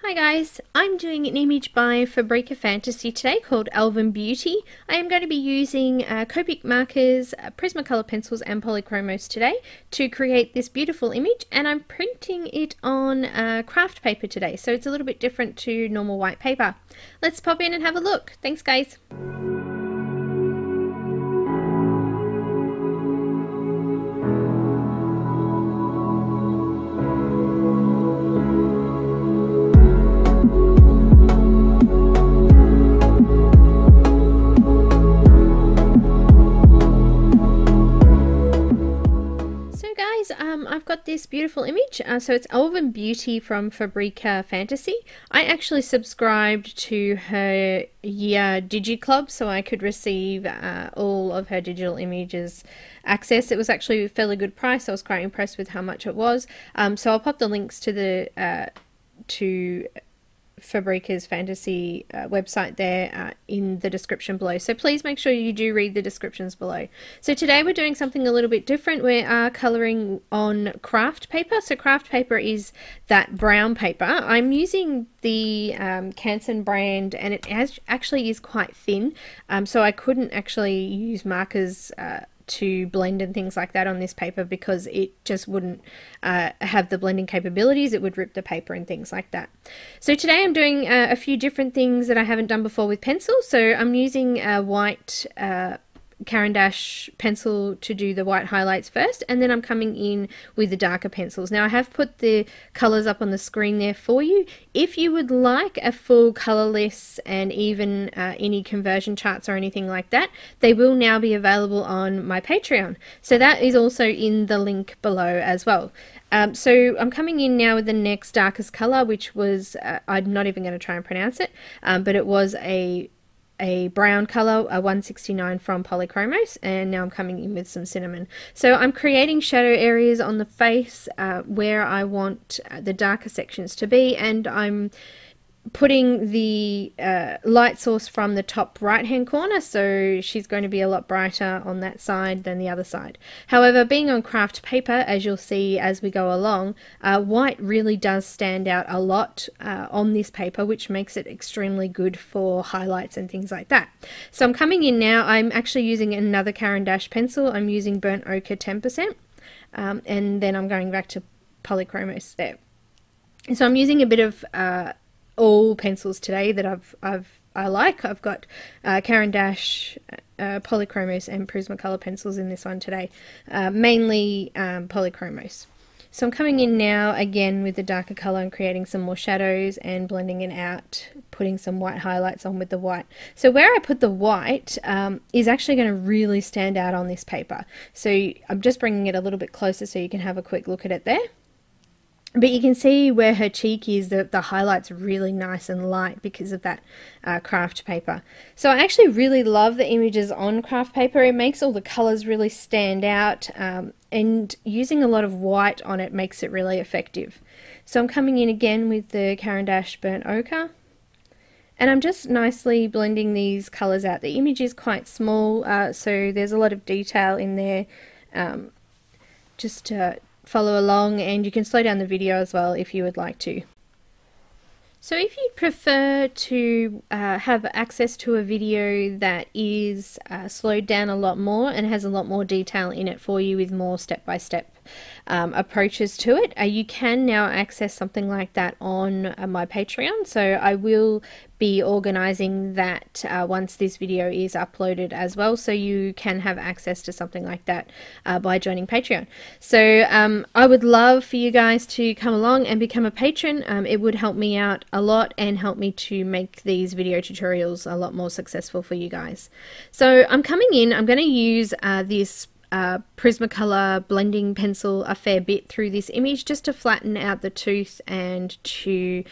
Hi guys, I'm doing an image by Fabrika Fantasy today called Elven Beauty. I am going to be using Copic markers, Prismacolor pencils and Polychromos today to create this beautiful image, and I'm printing it on craft paper today, so it's a little bit different to normal white paper. Let's pop in and have a look. Thanks guys. I've got this beautiful image, so it's Elven Beauty from Fabrika Fantasy. I actually subscribed to her year Digi Club so I could receive all of her digital images access. It was actually a fairly good price. I was quite impressed with how much it was. So I'll pop the links to the Fabrika's Fantasy website there in the description below, so please make sure you do read the descriptions below. So today we're doing something a little bit different. We are colouring on craft paper. So craft paper is that brown paper. I'm using the Canson brand, and it actually is quite thin, so I couldn't actually use markers to blend and things like that on this paper because it just wouldn't have the blending capabilities. It would rip the paper and things like that. So today I'm doing a few different things that I haven't done before with pencils. So I'm using a white Caran d'Ache pencil to do the white highlights first, and then I'm coming in with the darker pencils. Now I have put the colours up on the screen there for you. If you would like a full colour list and even any conversion charts or anything like that, they will now be available on my Patreon. So that is also in the link below as well. So I'm coming in now with the next darkest colour, which was, I'm not even going to try and pronounce it, but it was a brown colour, a 169 from Polychromos, and now I'm coming in with some cinnamon. So I'm creating shadow areas on the face where I want the darker sections to be, and I'm putting the light source from the top right hand corner, so she's going to be a lot brighter on that side than the other side. However, being on craft paper, as you'll see as we go along, white really does stand out a lot on this paper, which makes it extremely good for highlights and things like that. So I'm coming in now. I'm actually using another Caran d'Ache pencil. I'm using Burnt Ochre 10%, and then I'm going back to Polychromos there. So I'm using a bit of all pencils today that I like. I've got Caran d'Ache, Polychromos and Prismacolor pencils in this one today, mainly Polychromos. So I'm coming in now again with the darker colour and creating some more shadows and blending it out, putting some white highlights on with the white. So where I put the white is actually going to really stand out on this paper. So I'm just bringing it a little bit closer so you can have a quick look at it there. But you can see where her cheek is, the highlight's really nice and light because of that craft paper. So I actually really love the images on craft paper. It makes all the colours really stand out, and using a lot of white on it makes it really effective. So I'm coming in again with the Caran d'Ache Burnt Ochre, and I'm just nicely blending these colours out. The image is quite small, so there's a lot of detail in there. Just to follow along, and you can slow down the video as well if you would like to. So if you prefer to have access to a video that is slowed down a lot more and has a lot more detail in it for you with more step-by-step approaches to it, you can now access something like that on my Patreon. So I will be organizing that once this video is uploaded as well, so you can have access to something like that by joining Patreon. So I would love for you guys to come along and become a patron. It would help me out a lot and help me to make these video tutorials a lot more successful for you guys. So I'm coming in, I'm going to use this Prismacolor blending pencil a fair bit through this image just to flatten out the tooth and to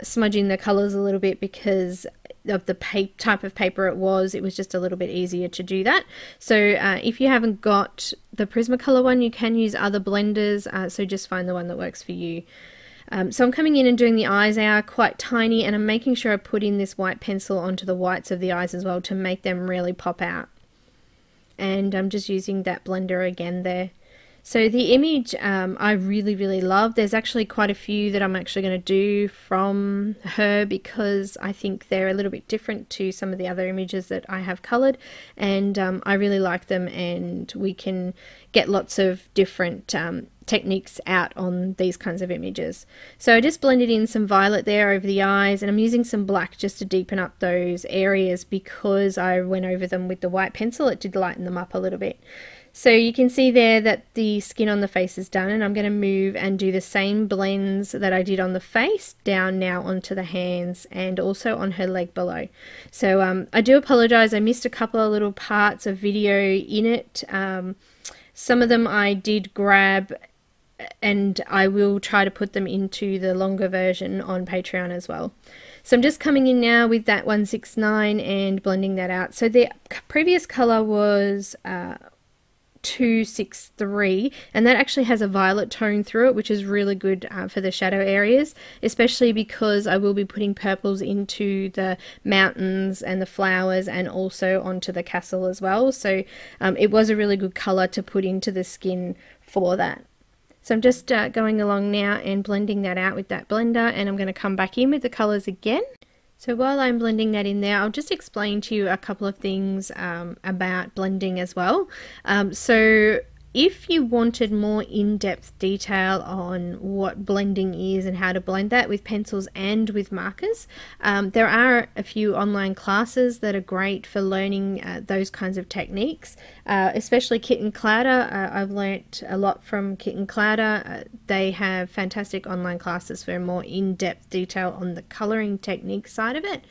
smudge in the colours a little bit because of the type of paper it was just a little bit easier to do that. So if you haven't got the Prismacolor one, you can use other blenders, so just find the one that works for you. So I'm coming in and doing the eyes. They are quite tiny, and I'm making sure I put in this white pencil onto the whites of the eyes as well to make them really pop out. And I'm just using that blender again there. So the image I really love. There's actually quite a few that I'm actually going to do from her because I think they're a little bit different to some of the other images that I have coloured, and I really like them, and we can get lots of different techniques out on these kinds of images. So I just blended in some violet there over the eyes, and I'm using some black just to deepen up those areas because I went over them with the white pencil. It did lighten them up a little bit. So you can see there that the skin on the face is done, and I'm going to move and do the same blends that I did on the face down now onto the hands and also on her leg below. So I do apologize, I missed a couple of little parts of video in it. Some of them I did grab, and I will try to put them into the longer version on Patreon as well. So I'm just coming in now with that 169 and blending that out. So the previous color was 263, and that actually has a violet tone through it, which is really good for the shadow areas, especially because I will be putting purples into the mountains and the flowers and also onto the castle as well. So it was a really good color to put into the skin for that. So I'm just going along now and blending that out with that blender, and I'm going to come back in with the colors again. So while I'm blending that in there, I'll just explain to you a couple of things about blending as well. So if you wanted more in-depth detail on what blending is and how to blend that with pencils and with markers, there are a few online classes that are great for learning those kinds of techniques, especially Kit and Clouder. I've learnt a lot from Kit and Clouder. They have fantastic online classes for more in-depth detail on the colouring technique side of it.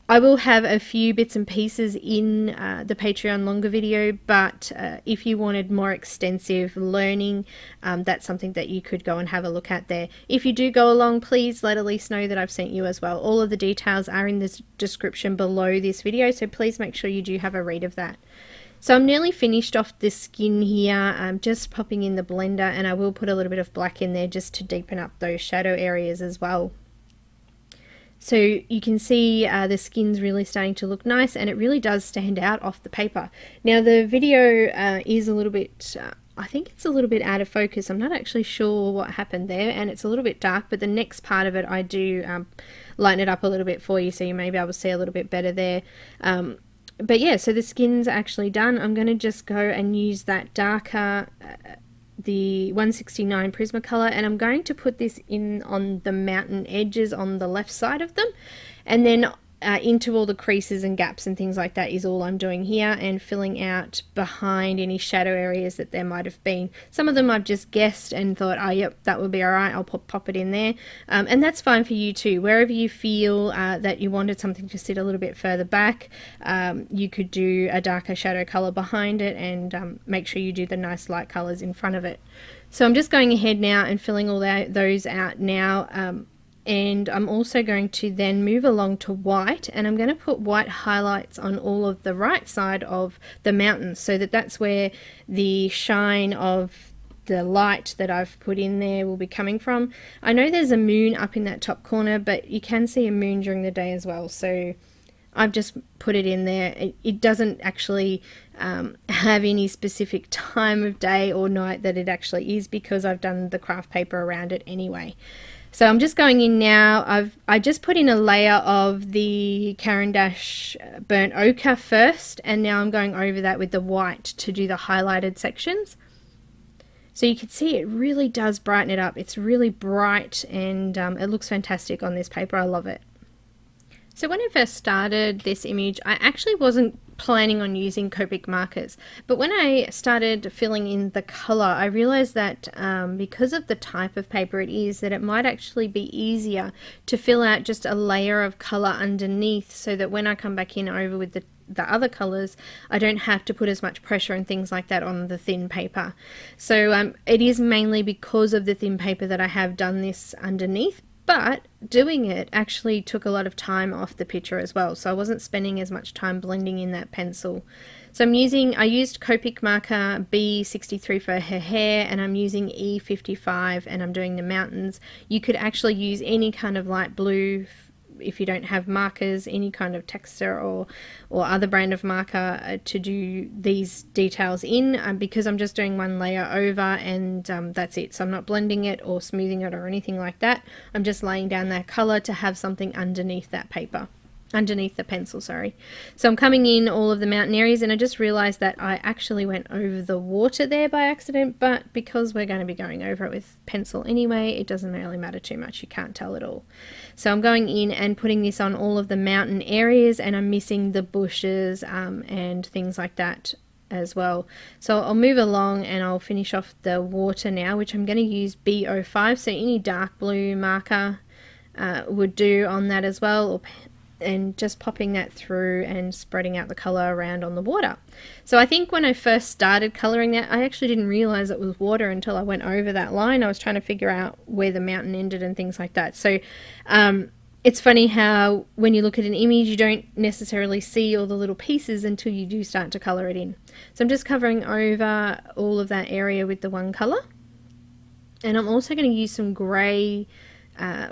I will have a few bits and pieces in the Patreon longer video, but if you wanted more extensive learning, that's something that you could go and have a look at there. If you do go along, please let Elise know that I've sent you as well. All of the details are in the description below this video, so please make sure you do have a read of that. So I'm nearly finished off the skin here. I'm just popping in the blender, and I will put a little bit of black in there just to deepen up those shadow areas as well. So you can see the skin's really starting to look nice, and it really does stand out off the paper. Now the video is a little bit, I think it's a little bit out of focus. I'm not actually sure what happened there, and it's a little bit dark, but the next part of it I do lighten it up a little bit for you, so you may be able to see a little bit better there. But yeah, so the skin's actually done. I'm going to just go and use that darker the 169 Prismacolor, and I'm going to put this in on the mountain edges on the left side of them, and then into all the creases and gaps and things like that is all I'm doing here, and filling out behind any shadow areas that there might have been. Some of them I've just guessed and thought, oh yep, that would be alright, I'll pop it in there, and that's fine for you too. Wherever you feel that you wanted something to sit a little bit further back, you could do a darker shadow color behind it, and make sure you do the nice light colors in front of it. So I'm just going ahead now and filling all those out now, and I'm also going to then move along to white, and I'm going to put white highlights on all of the right side of the mountains, so that that's where the shine of the light that I've put in there will be coming from. I know there's a moon up in that top corner, but you can see a moon during the day as well, so I've just put it in there. It doesn't actually have any specific time of day or night that it actually is, because I've done the craft paper around it anyway. So I'm just going in now. I just put in a layer of the Caran d'Ache burnt ochre first, and now I'm going over that with the white to do the highlighted sections. So you can see it really does brighten it up. It's really bright, and it looks fantastic on this paper. I love it. So when I first started this image, I actually wasn't planning on using Copic markers, but when I started filling in the color, I realized that because of the type of paper it is, that it might actually be easier to fill out just a layer of color underneath, so that when I come back in over with the other colors, I don't have to put as much pressure and things like that on the thin paper. So it is mainly because of the thin paper that I have done this underneath. But doing it actually took a lot of time off the picture as well, so I wasn't spending as much time blending in that pencil. So I used Copic marker B63 for her hair, and I'm using E55, and I'm doing the mountains. You could actually use any kind of light blue if you don't have markers, any kind of texture or other brand of marker to do these details in, because I'm just doing one layer over, and that's it. So I'm not blending it or smoothing it or anything like that. I'm just laying down that color to have something underneath that paper, underneath the pencil, sorry. So I'm coming in all of the mountain areas, and I just realized that I actually went over the water there by accident, but because we're going to be going over it with pencil anyway, it doesn't really matter too much. You can't tell at all. So I'm going in and putting this on all of the mountain areas, and I'm missing the bushes and things like that as well. So I'll move along and I'll finish off the water now, which I'm going to use B05, so any dark blue marker would do on that as well, and just popping that through and spreading out the color around on the water. So I think when I first started coloring that, I actually didn't realize it was water until I went over that line. I was trying to figure out where the mountain ended and things like that. So it's funny how when you look at an image, you don't necessarily see all the little pieces until you do start to color it in. So I'm just covering over all of that area with the one color, and I'm also going to use some gray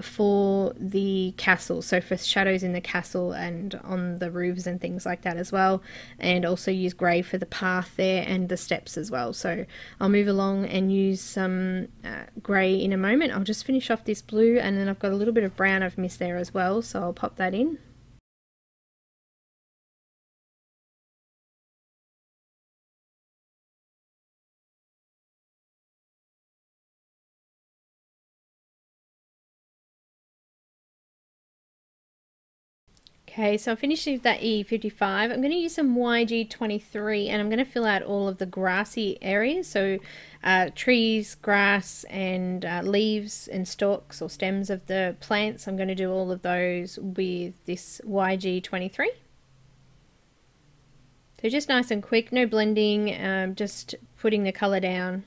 for the castle, so for shadows in the castle and on the roofs and things like that as well, and also use grey for the path there and the steps as well. So I'll move along and use some grey in a moment. I'll just finish off this blue, and then I've got a little bit of brown I've missed there as well, so I'll pop that in. Okay, so I'm finishing with that E55. I'm going to use some YG23, and I'm going to fill out all of the grassy areas, so trees, grass, and leaves and stalks or stems of the plants. I'm going to do all of those with this YG23. So just nice and quick, no blending, just putting the colour down.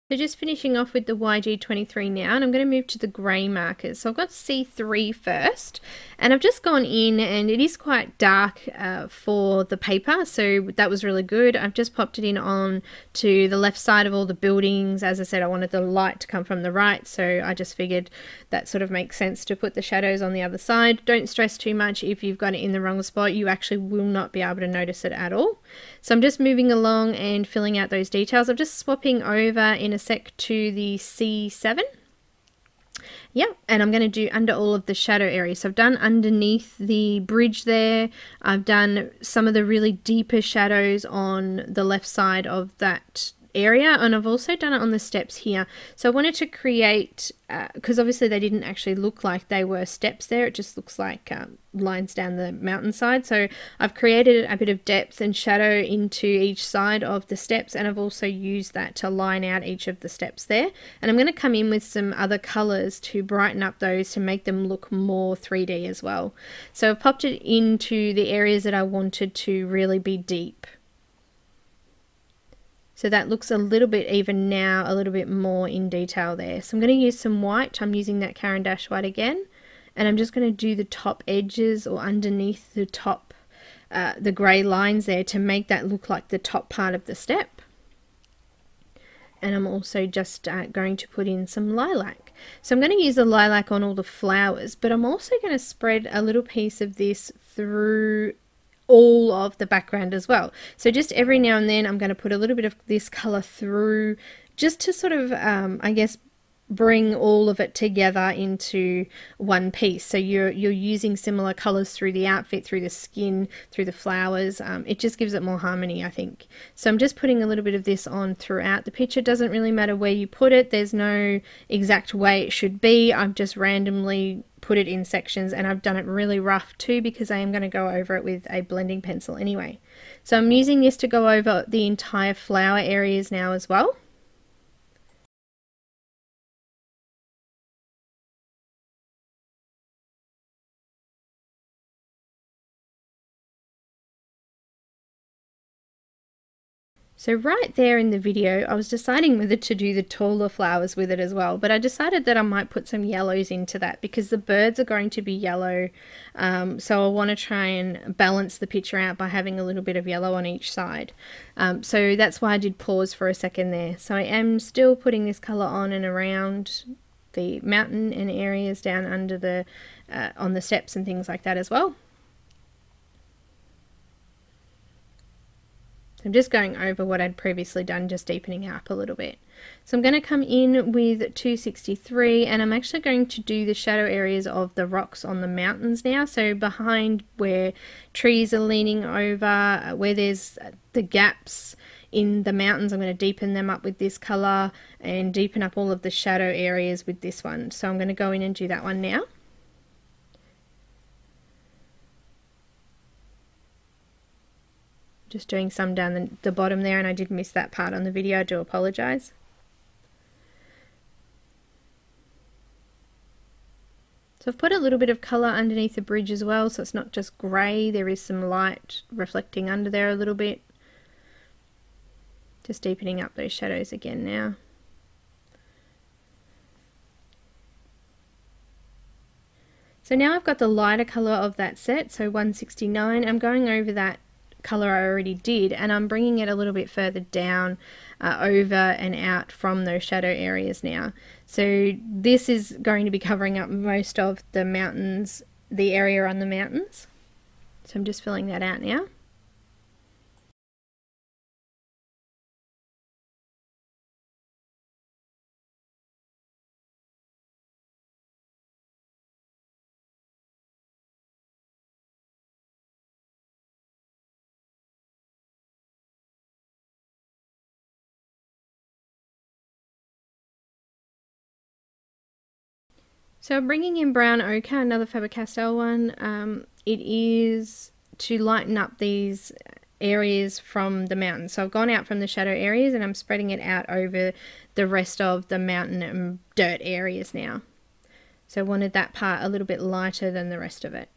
So just finishing off with the YG23 now, and I'm going to move to the grey markers. So I've got C3 first, and I've just gone in, and it is quite dark for the paper, so that was really good. I've just popped it in on to the left side of all the buildings. As I said, I wanted the light to come from the right, so I just figured that sort of makes sense to put the shadows on the other side. Don't stress too much if you've got it in the wrong spot. You actually will not be able to notice it at all. So I'm just moving along and filling out those details. I'm just swapping over in a sec to the C7. Yep, and I'm going to do under all of the shadow areas. So I've done underneath the bridge there. I've done some of the really deeper shadows on the left side of that area, and I've also done it on the steps here. So I wanted to create, because obviously they didn't actually look like they were steps there, it just looks like lines down the mountainside. So I've created a bit of depth and shadow into each side of the steps, and I've also used that to line out each of the steps there. And I'm going to come in with some other colors to brighten up those to make them look more 3D as well. So I've popped it into the areas that I wanted to really be deep. So that looks a little bit even now, a little bit more in detail there. So I'm going to use some white. I'm using that Caran d'Ache white again. And I'm just going to do the top edges or underneath the top, the grey lines there to make that look like the top part of the step. And I'm also just going to put in some lilac. So I'm going to use the lilac on all the flowers, but I'm also going to spread a little piece of this through all of the background as well. So just every now and then I'm going to put a little bit of this color through, just to sort of I guess bring all of it together into one piece. So you're using similar colors through the outfit, through the skin, through the flowers. It just gives it more harmony, I think. So I'm just putting a little bit of this on throughout the picture. It doesn't really matter where you put it. There's no exact way it should be. I've just randomly put it in sections, and I've done it really rough too because I am going to go over it with a blending pencil anyway. So I'm using this to go over the entire flower areas now as well. So right there in the video, I was deciding whether to do the taller flowers with it as well, but I decided that I might put some yellows into that because the birds are going to be yellow, so I want to try and balance the picture out by having a little bit of yellow on each side. So that's why I did pause for a second there. So I am still putting this colour on and around the mountain and areas down under the, on the steps and things like that as well. I'm just going over what I'd previously done, just deepening it up a little bit. So I'm going to come in with 263 and I'm actually going to do the shadow areas of the rocks on the mountains now. So behind where trees are leaning over, where there's the gaps in the mountains, I'm going to deepen them up with this colour and deepen up all of the shadow areas with this one. So I'm going to go in and do that one now. Just doing some down the bottom there, and I did miss that part on the video, I do apologise. So I've put a little bit of colour underneath the bridge as well, so it's not just grey, there is some light reflecting under there a little bit. Just deepening up those shadows again now. So now I've got the lighter colour of that set, so 169, I'm going over that colour I already did and I'm bringing it a little bit further down over and out from those shadow areas now. So this is going to be covering up most of the mountains, the area on the mountains. So I'm just filling that out now. So I'm bringing in brown ochre, another Faber-Castell one. It is to lighten up these areas from the mountain. So I've gone out from the shadow areas and I'm spreading it out over the rest of the mountain and dirt areas now. So I wanted that part a little bit lighter than the rest of it.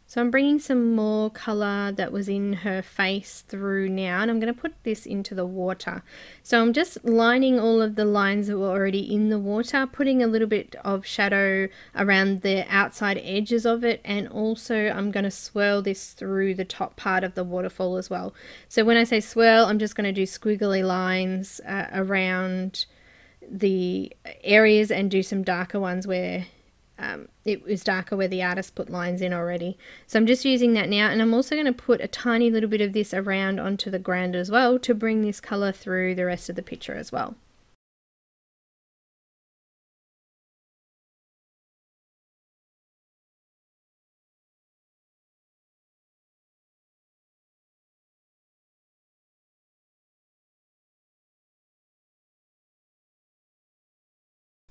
So I'm bringing some more colour that was in her face through now, and I'm going to put this into the water. So I'm just lining all of the lines that were already in the water, putting a little bit of shadow around the outside edges of it, and also I'm going to swirl this through the top part of the waterfall as well. So when I say swirl, I'm just going to do squiggly lines around the areas and do some darker ones where it was darker where the artist put lines in already. So I'm just using that now, and I'm also going to put a tiny little bit of this around onto the ground as well to bring this colour through the rest of the picture as well.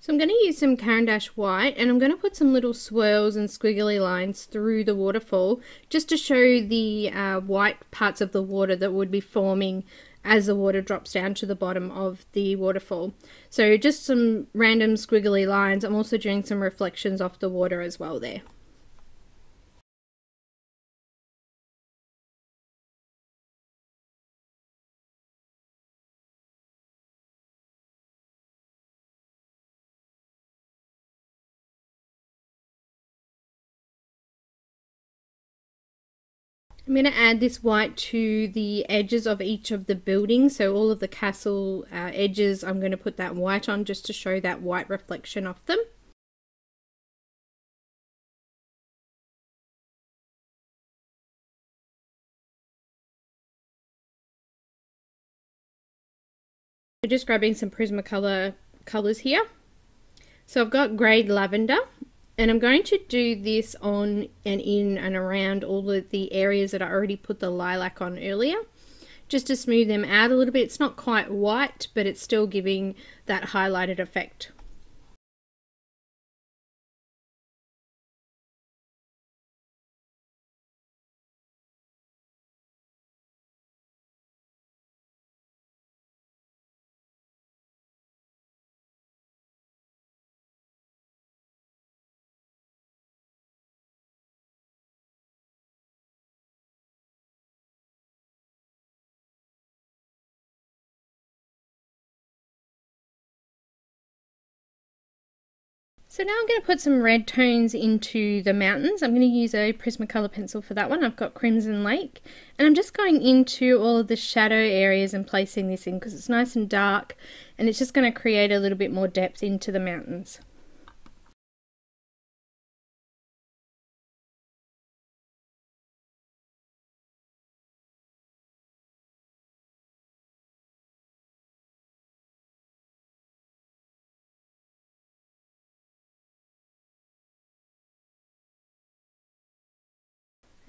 So I'm going to use some Caran d'Ache white and I'm going to put some little swirls and squiggly lines through the waterfall just to show the white parts of the water that would be forming as the water drops down to the bottom of the waterfall. So just some random squiggly lines. I'm also doing some reflections off the water as well there. I'm going to add this white to the edges of each of the buildings, so all of the castle edges I'm going to put that white on just to show that white reflection of them. So just grabbing some Prismacolor colours here. So I've got grey lavender And I'm going to do this on and in and around all of the areas that I already put the lilac on earlier, just to smooth them out a little bit. It's not quite white, but it's still giving that highlighted effect. So now I'm going to put some red tones into the mountains. I'm going to use a Prismacolor pencil for that one. I've got Crimson Lake, and I'm just going into all of the shadow areas and placing this in because it's nice and dark, and it's just going to create a little bit more depth into the mountains.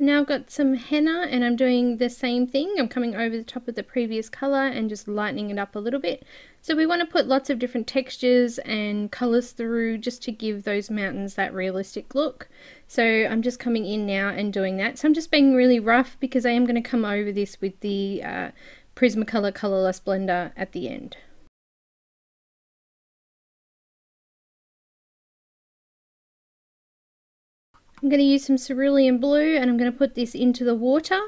Now I've got some henna and I'm doing the same thing. I'm coming over the top of the previous colour and just lightening it up a little bit. So we want to put lots of different textures and colours through just to give those mountains that realistic look. So I'm just coming in now and doing that. So I'm just being really rough because I am going to come over this with the Prismacolor Colourless Blender at the end. I'm going to use some cerulean blue and I'm going to put this into the water.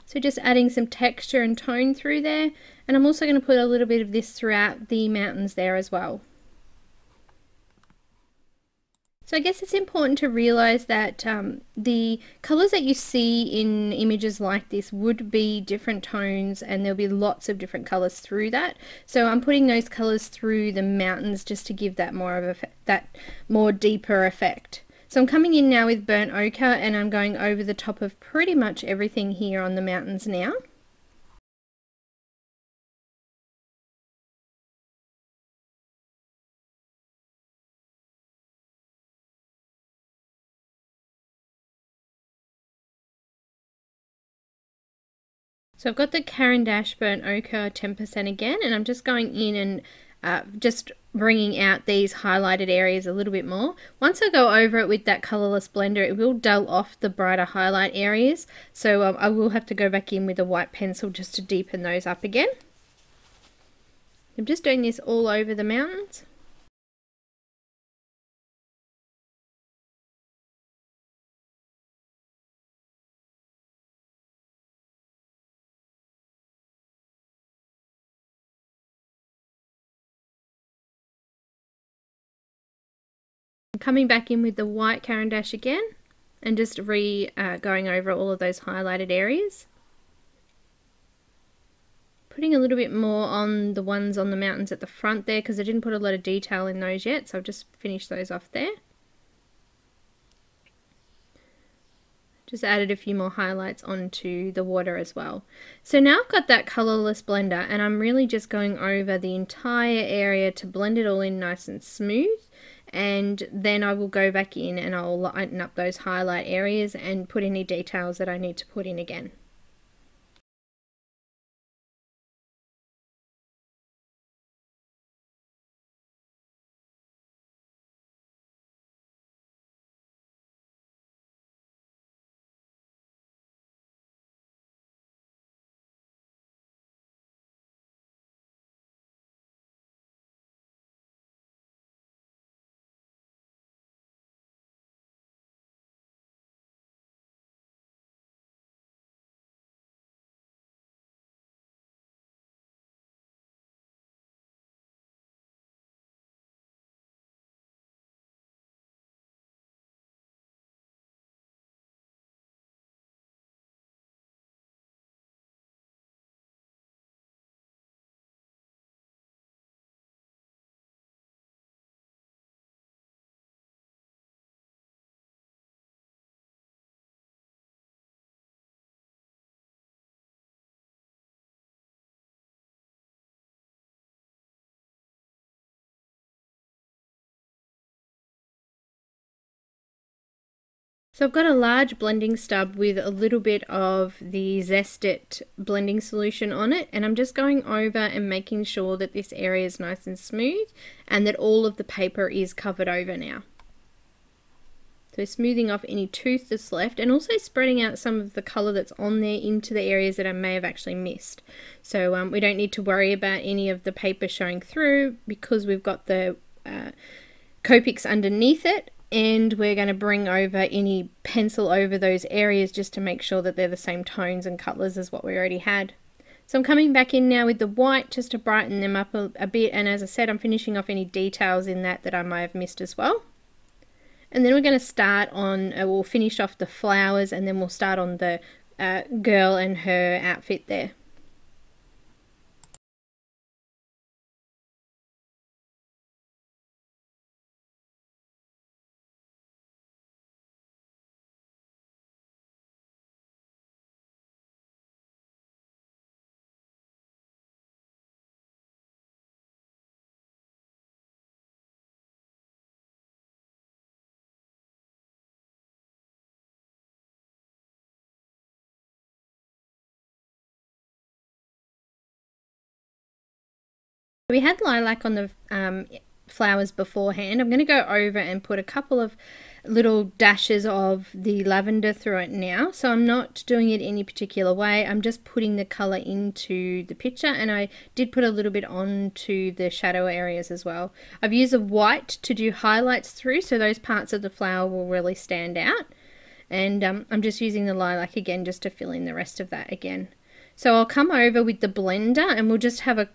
So just adding some texture and tone through there. And I'm also going to put a little bit of this throughout the mountains there as well. So I guess it's important to realize that the colors that you see in images like this would be different tones, and there'll be lots of different colors through that. So I'm putting those colors through the mountains just to give that more deeper effect. So I'm coming in now with burnt ochre and I'm going over the top of pretty much everything here on the mountains now. So I've got the Caran d'Ache burnt ochre 10% again, and I'm just going in and just bringing out these highlighted areas a little bit more. Once I go over it with that colourless blender, it will dull off the brighter highlight areas, so I will have to go back in with a white pencil just to deepen those up again. I'm just doing this all over the mountains. Coming back in with the white Caran d'Ache again and just going over all of those highlighted areas. Putting a little bit more on the ones on the mountains at the front there because I didn't put a lot of detail in those yet, so I've just finished those off there. Just added a few more highlights onto the water as well. So now I've got that colourless blender and I'm really just going over the entire area to blend it all in nice and smooth. And then I will go back in and I'll lighten up those highlight areas and put any details that I need to put in again. So I've got a large blending stub with a little bit of the Zest It blending solution on it, and I'm just going over and making sure that this area is nice and smooth and that all of the paper is covered over now. So smoothing off any tooth that's left and also spreading out some of the colour that's on there into the areas that I may have actually missed. So we don't need to worry about any of the paper showing through because we've got the Copics underneath it. And we're going to bring over any pencil over those areas just to make sure that they're the same tones and colours as what we already had. So I'm coming back in now with the white just to brighten them up a bit, and as I said, I'm finishing off any details in that I might have missed as well. And then we're going to start on, we'll finish off the flowers, and then we'll start on the girl and her outfit there. We had lilac on the flowers beforehand. I'm going to go over and put a couple of little dashes of the lavender through it now. So I'm not doing it any particular way. I'm just putting the colour into the picture, and I did put a little bit onto the shadow areas as well. I've used a white to do highlights through, so those parts of the flower will really stand out. And I'm just using the lilac again just to fill in the rest of that again. So I'll come over with the blender and we'll just have a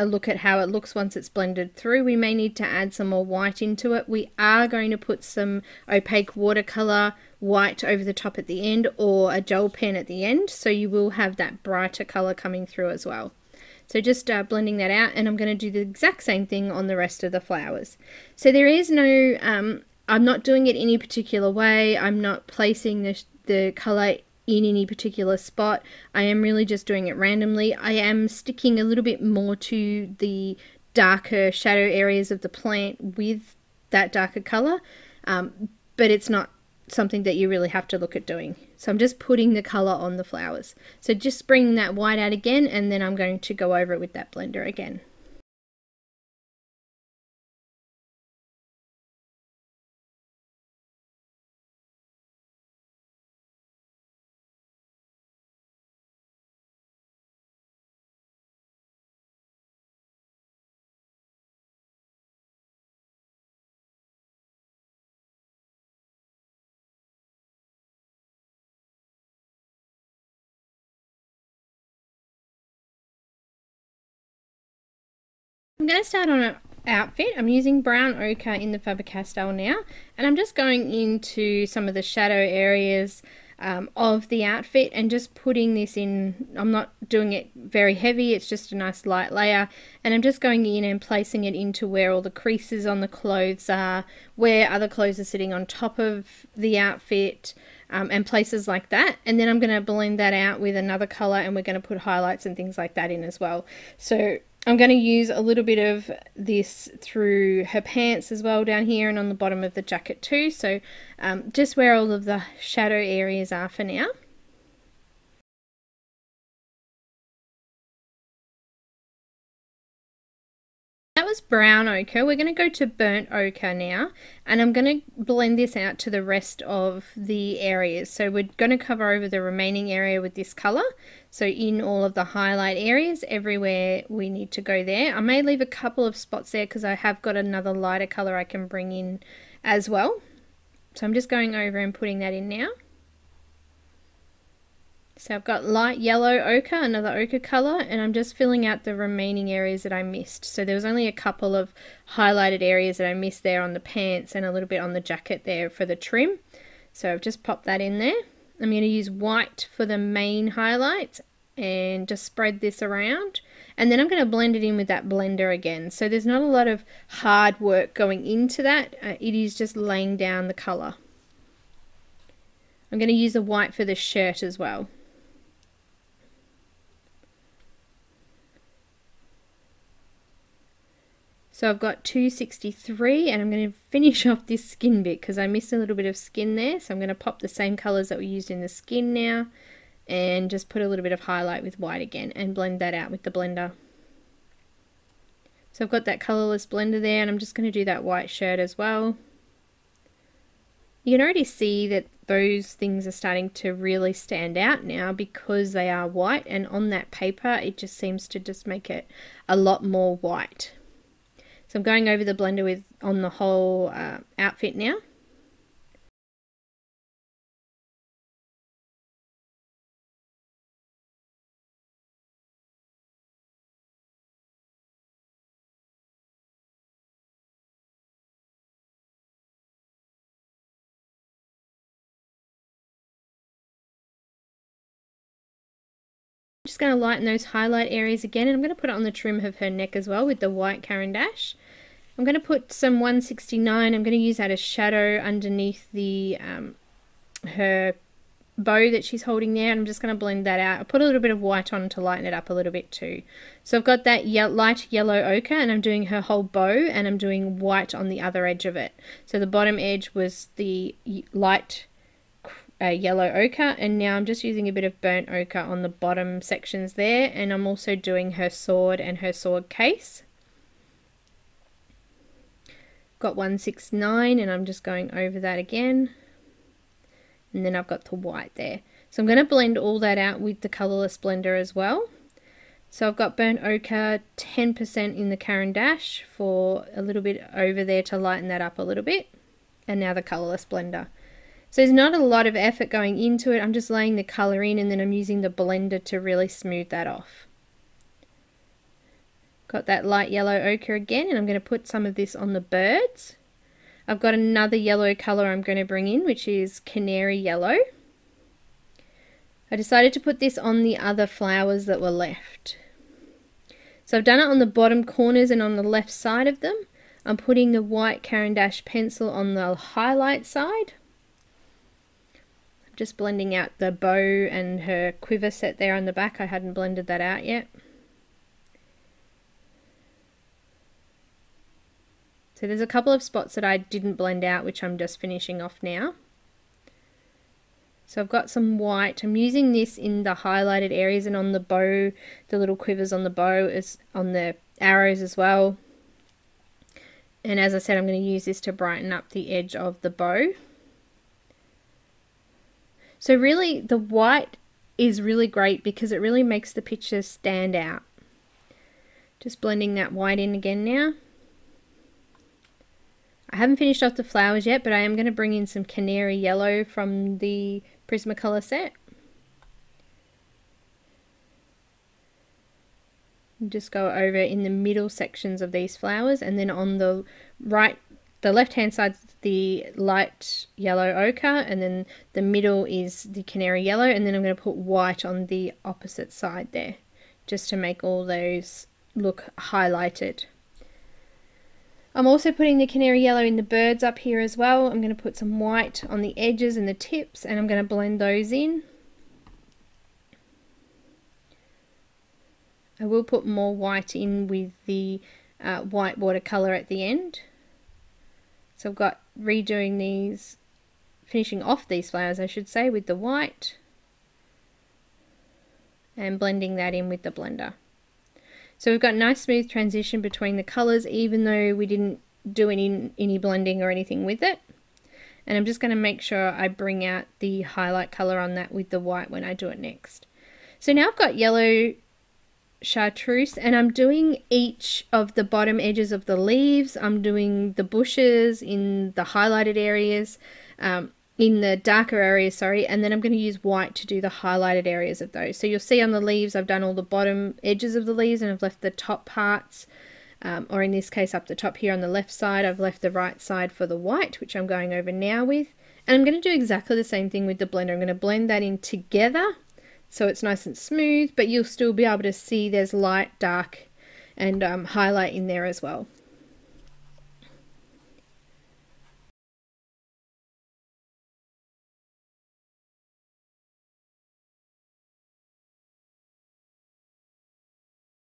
look at how it looks once it's blended through. We may need to add some more white into it. We are going to put some opaque watercolor white over the top at the end, or a gel pen at the end, so you will have that brighter color coming through as well. So just blending that out, and I'm going to do the exact same thing on the rest of the flowers. So there is no, I'm not doing it any particular way. I'm not placing the color in any particular spot. I am really just doing it randomly. I am sticking a little bit more to the darker shadow areas of the plant with that darker color, but it's not something that you really have to look at doing. So I'm just putting the color on the flowers. So just bringing that white out again, and then I'm going to go over it with that blender again. I'm going to start on an outfit. I'm using brown ochre in the Faber-Castell now, and I'm just going into some of the shadow areas of the outfit and just putting this in. I'm not doing it very heavy, it's just a nice light layer, and I'm just going in and placing it into where all the creases on the clothes are, where other clothes are sitting on top of the outfit, and places like that. And then I'm going to blend that out with another color, and we're going to put highlights and things like that in as well. So I'm going to use a little bit of this through her pants as well down here and on the bottom of the jacket too. So just where all of the shadow areas are for now. That was brown ochre. We're going to go to burnt ochre now, and I'm going to blend this out to the rest of the areas. So we're going to cover over the remaining area with this color. So in all of the highlight areas, everywhere we need to go there. I may leave a couple of spots there because I have got another lighter color I can bring in as well. So I'm just going over and putting that in now. So I've got light yellow ochre, another ochre color, and I'm just filling out the remaining areas that I missed. So there was only a couple of highlighted areas that I missed there on the pants and a little bit on the jacket there for the trim. So I've just popped that in there. I'm going to use white for the main highlights and just spread this around. And then I'm going to blend it in with that blender again. So there's not a lot of hard work going into that. It is just laying down the color. I'm going to use the white for the shirt as well. So I've got 263, and I'm going to finish off this skin bit because I missed a little bit of skin there. So I'm going to pop the same colours that we used in the skin now and just put a little bit of highlight with white again and blend that out with the blender. So I've got that colourless blender there, and I'm just going to do that white shirt as well. You can already see that those things are starting to really stand out now because they are white, and on that paper it just seems to just make it a lot more white. So I'm going over the blender on the whole outfit now. Just going to lighten those highlight areas again, and I'm going to put it on the trim of her neck as well with the white Caran d'Ache. I'm going to put some 169, I'm going to use that as shadow underneath the her bow that she's holding there, and I'm just going to blend that out. I put a little bit of white on to lighten it up a little bit too. So I've got that light yellow ochre, and I'm doing her whole bow, and I'm doing white on the other edge of it. So the bottom edge was the light yellow ochre, and now I'm just using a bit of burnt ochre on the bottom sections there, and I'm also doing her sword and her sword case. Got 169, and I'm just going over that again, and then I've got the white there. So I'm going to blend all that out with the colourless blender as well. So I've got burnt ochre 10% in the Caran d'Ache for a little bit over there to lighten that up a little bit, and now the colourless blender. So there's not a lot of effort going into it, I'm just laying the colour in, and then I'm using the blender to really smooth that off. Got that light yellow ochre again, and I'm going to put some of this on the birds. I've got another yellow colour I'm going to bring in, which is canary yellow. I decided to put this on the other flowers that were left. So I've done it on the bottom corners and on the left side of them. I'm putting the white Caran d'Ache pencil on the highlight side. Just blending out the bow and her quiver set there on the back. I hadn't blended that out yet. So there's a couple of spots that I didn't blend out, which I'm just finishing off now. So I've got some white. I'm using this in the highlighted areas and on the bow, the little quivers on the bow, is on the arrows as well. And as I said, I'm going to use this to brighten up the edge of the bow. So really the white is really great because it really makes the picture stand out. Just blending that white in again now. I haven't finished off the flowers yet, but I am going to bring in some canary yellow from the Prismacolor set. And just go over in the middle sections of these flowers, and then on the right, the left hand side is the light yellow ochre, and then the middle is the canary yellow, and then I'm going to put white on the opposite side there just to make all those look highlighted. I'm also putting the canary yellow in the birds up here as well. I'm going to put some white on the edges and the tips, and I'm going to blend those in. I will put more white in with the white watercolor at the end. So I've got redoing these, finishing off these flowers I should say, with the white and blending that in with the blender. So we've got a nice smooth transition between the colours even though we didn't do any blending or anything with it. And I'm just going to make sure I bring out the highlight colour on that with the white when I do it next. So now I've got yellow chartreuse, and I'm doing each of the bottom edges of the leaves. I'm doing the bushes in the highlighted areas, in the darker areas, sorry, and then I'm going to use white to do the highlighted areas of those. So you'll see on the leaves I've done all the bottom edges of the leaves, and I've left the top parts, or in this case up the top here on the left side, I've left the right side for the white, which I'm going over now with. And I'm going to do exactly the same thing with the blender. I'm going to blend that in together so it's nice and smooth, but you'll still be able to see there's light, dark, and highlight in there as well.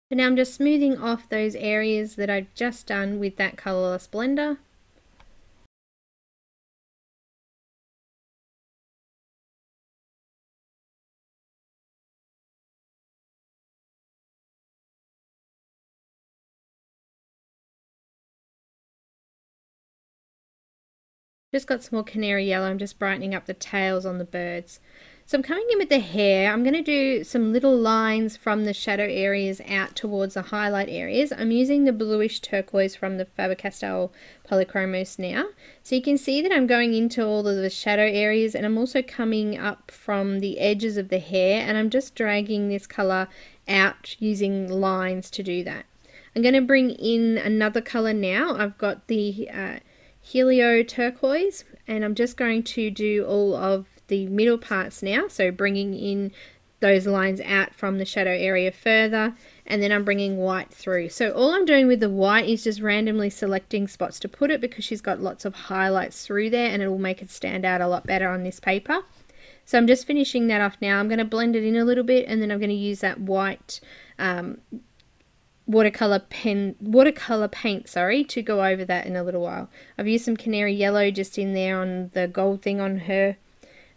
So now I'm just smoothing off those areas that I've just done with that colourless blender. Just got some more canary yellow. I'm just brightening up the tails on the birds. So I'm coming in with the hair. I'm going to do some little lines from the shadow areas out towards the highlight areas. I'm using the bluish turquoise from the Faber-Castell Polychromos now. So you can see that I'm going into all of the shadow areas, and I'm also coming up from the edges of the hair, and I'm just dragging this colour out using lines to do that. I'm going to bring in another colour now. I've got the Helio turquoise, and I'm just going to do all of the middle parts now, so bringing in those lines out from the shadow area further, and then I'm bringing white through. So all I'm doing with the white is just randomly selecting spots to put it, because she's got lots of highlights through there and it will make it stand out a lot better on this paper. So I'm just finishing that off now. I'm going to blend it in a little bit, and then I'm going to use that white watercolor paint to go over that in a little while. I've used some canary yellow just in there on the gold thing on her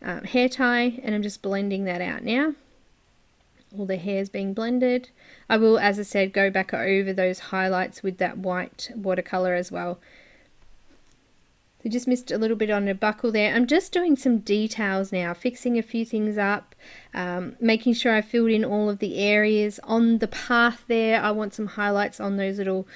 hair tie, and I'm just blending that out now. All the hair's being blended. I will, as I said, go back over those highlights with that white watercolor as well. So just missed a little bit on her buckle there. I'm just doing some details now, fixing a few things up, making sure I filled in all of the areas. On the path there, I want some highlights on those little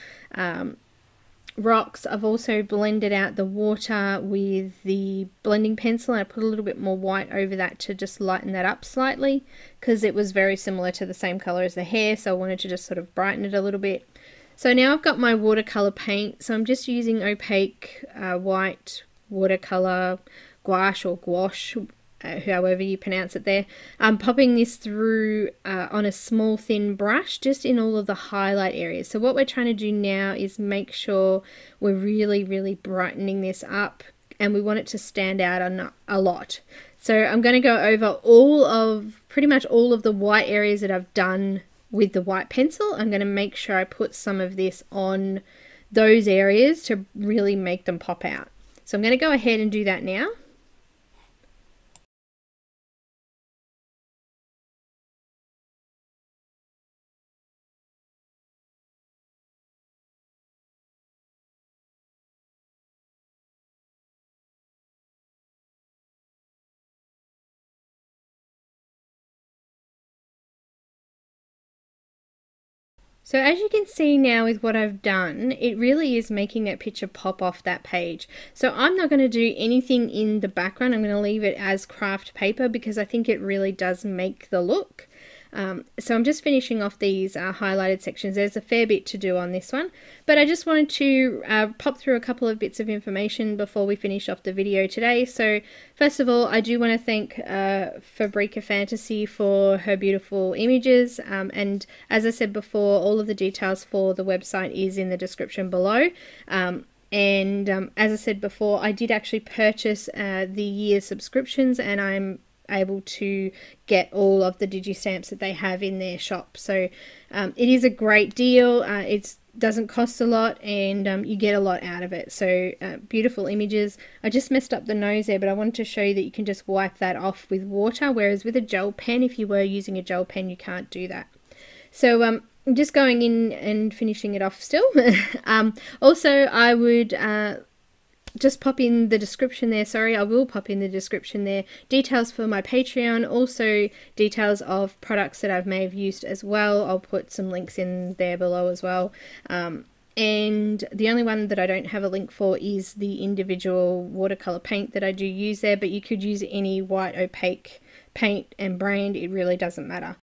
rocks. I've also blended out the water with the blending pencil, and I put a little bit more white over that to just lighten that up slightly, because it was very similar to the same color as the hair, so I wanted to just sort of brighten it a little bit. So now I've got my watercolor paint, so I'm just using opaque white watercolor gouache or gouache, however you pronounce it there. I'm popping this through on a small thin brush just in all of the highlight areas. So what we're trying to do now is make sure we're really brightening this up, and we want it to stand out a lot. So I'm going to go over pretty much all of the white areas that I've done with the white pencil. I'm going to make sure I put some of this on those areas to really make them pop out. So I'm going to go ahead and do that now. So as you can see now with what I've done, it really is making that picture pop off that page. So I'm not going to do anything in the background. I'm going to leave it as craft paper, because I think it really does make the look. So I'm just finishing off these highlighted sections. There's a fair bit to do on this one, but I just wanted to pop through a couple of bits of information before we finish off the video today. So first of all, I do want to thank Fabrika Fantasy for her beautiful images, and as I said before, all of the details for the website is in the description below. And as I said before, I did actually purchase the year subscriptions, and I'm able to get all of the digi-stamps that they have in their shop. So it is a great deal. It doesn't cost a lot, and you get a lot out of it. So beautiful images. I just messed up the nose there, but I wanted to show you that you can just wipe that off with water, whereas with a gel pen, if you were using a gel pen, you can't do that. So I'm just going in and finishing it off still. Also, I would just pop in the description there, I will pop in the description there, details for my Patreon, also details of products that I may have used as well. I'll put some links in there below as well. And the only one that I don't have a link for is the individual watercolor paint that I do use there, but you could use any white opaque paint and brand, it really doesn't matter.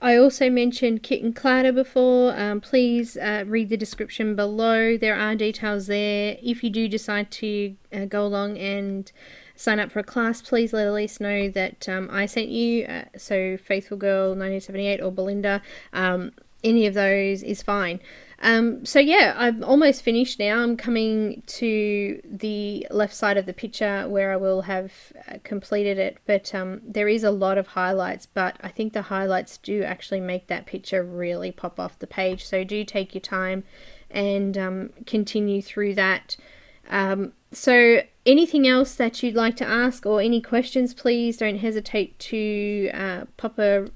I also mentioned kit and clatter before. Please read the description below. There are details there. If you do decide to go along and sign up for a class, please let Elise know that I sent you. So Faithful Girl 1978 or Belinda, any of those is fine. So yeah, I'm almost finished now. I'm coming to the left side of the picture where I will have completed it, but there is a lot of highlights, but I think the highlights do actually make that picture really pop off the page, so do take your time and continue through that. So anything else that you'd like to ask or any questions, please don't hesitate to pop a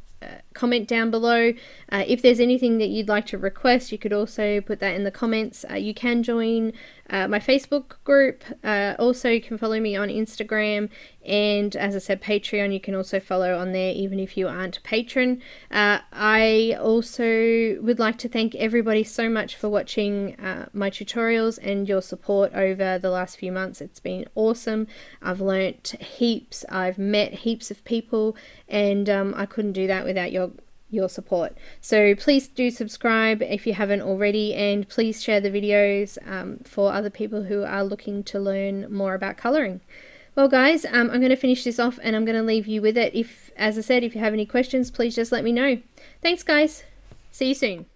comment down below. If there's anything that you'd like to request, you could also put that in the comments. You can join my Facebook group. Also, you can follow me on Instagram, and as I said, Patreon. You can also follow on there even if you aren't a patron. I also would like to thank everybody so much for watching my tutorials and your support over the last few months. It's been awesome. I've learnt heaps. I've met heaps of people, and I couldn't do that without your support. So please do subscribe if you haven't already, and please share the videos for other people who are looking to learn more about colouring. Well guys, I'm going to finish this off and I'm going to leave you with it. As I said, if you have any questions, please just let me know. Thanks guys. See you soon.